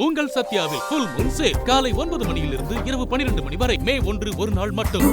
உங்கள் சத்யாவில் full Moon sale காலை 9 மணியிலிருந்து இரவு 12 மணி வரை மே 1 ஒரு நாள் மட்டும்.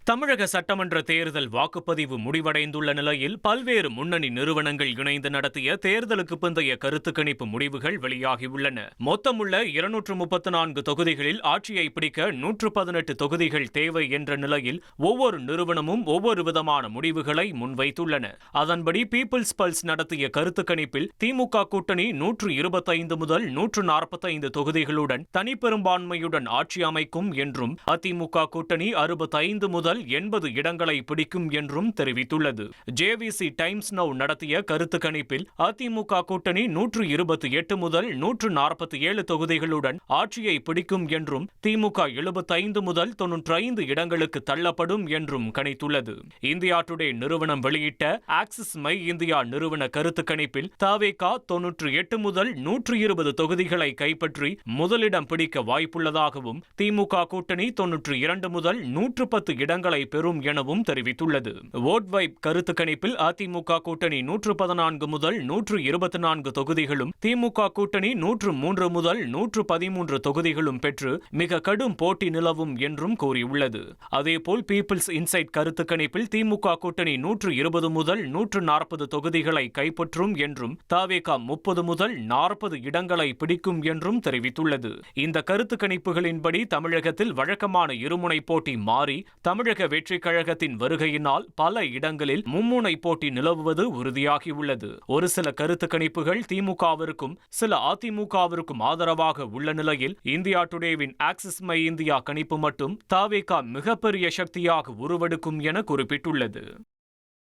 தமிழக சட்டமன்ற தேர்தல் வாக்குப்பதிவு முடிவடைந்துள்ள நிலையில் பல்வேறு முன்னணி நிறுவனங்கள் இணைந்து நடத்திய தேர்தலுக்கு பிந்தைய கருத்து கணிப்பு முடிவுகள் வெளியாகியுள்ளன. மொத்தமுள்ள 234 தொகுதிகளில் ஆட்சியை பிடிக்க 118 தொகுதிகள் தேவை என்ற நிலையில் ஒவ்வொரு நிறுவனமும் ஒவ்வொரு விதமான முடிவுகளை முன்வைத்துள்ளன. அதன்படி பீப்புள்ஸ் பல்ஸ் நடத்திய கருத்து கணிப்பில் திமுக கூட்டணி 125 முதல் 145 தொகுதிகளுடன் தனிப்பெரும்பான்மையுடன் ஆட்சி அமைக்கும் என்றும், அதிமுக கூட்டணி 65 முதல் 80 இடங்களை பிடிக்கும் என்றும் தெரிவித்துள்ளது. ஜேவிசி டைம்ஸ் நவ் நடத்திய கருத்து கணிப்பில் அதிமுக கூட்டணி 128 முதல் 147 தொகுதிகளுடன் ஆட்சியை பிடிக்கும் என்றும், திமுக 75 முதல் 95 இடங்களுக்கு தள்ளப்படும் என்றும் கணித்துள்ளது. இந்தியா டுடே நிறுவனம் வெளியிட்ட ஆக்சிஸ் மை இந்தியா நிறுவன கருத்து கணிப்பில் தவேகா 98 முதல் 120 தொகுதிகளை கைப்பற்றி முதலிடம் பிடிக்க வாய்ப்புள்ளதாகவும், திமுக கூட்டணி 92 முதல் 110 இடங்களை பெறும் எனவும் தெரிவித்துள்ளது. வோட் வைப் கருத்து கணிப்பில் அதிமுக கூட்டணி 114 முதல் 124 தொகுதிகளும், திமுக கூட்டணி 103 முதல் 113 தொகுதிகளும் பெற்று மிக கடும் போட்டி நிலவும் என்றும் கூறியுள்ளது. அதேபோல் பீப்புள்ஸ் இன்சைட் கருத்து கணிப்பில் திமுக கூட்டணி 120 முதல் 140 தொகுதிகளை கைப்பற்றும் என்றும், தவேகா 30 முதல் 40 இடங்களை பிடிக்கும் என்றும் தெரிவித்துள்ளது. இந்த கருத்து கணிப்புகளின்படி தமிழகத்தில் வழக்கமான இருமுனை போட்டி மாறி தமிழக வெற்றி கழகத்தின் வருகையினால் பல இடங்களில் மும்முனை போட்டி நிலவுவது உறுதியாகியுள்ளது. ஒரு சில கருத்து கணிப்புகள் திமுகவிற்கும் சில அதிமுகவிற்கும் ஆதரவாக உள்ள நிலையில் இந்தியா டுடேவின் ஆக்சிஸ் மை இந்தியா கணிப்பு மட்டும் தவேகா மிகப்பெரிய சக்தியாக உருவெடுக்கும் என குறிப்பிட்டுள்ளது.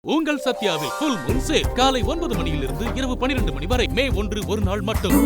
உங்கள் சத்யாவில் ஃபுல் மூன் சேல் காலை 9 மணியிலிருந்து இரவு 12 மணி வரை மே 1 ஒரு நாள் மட்டும்.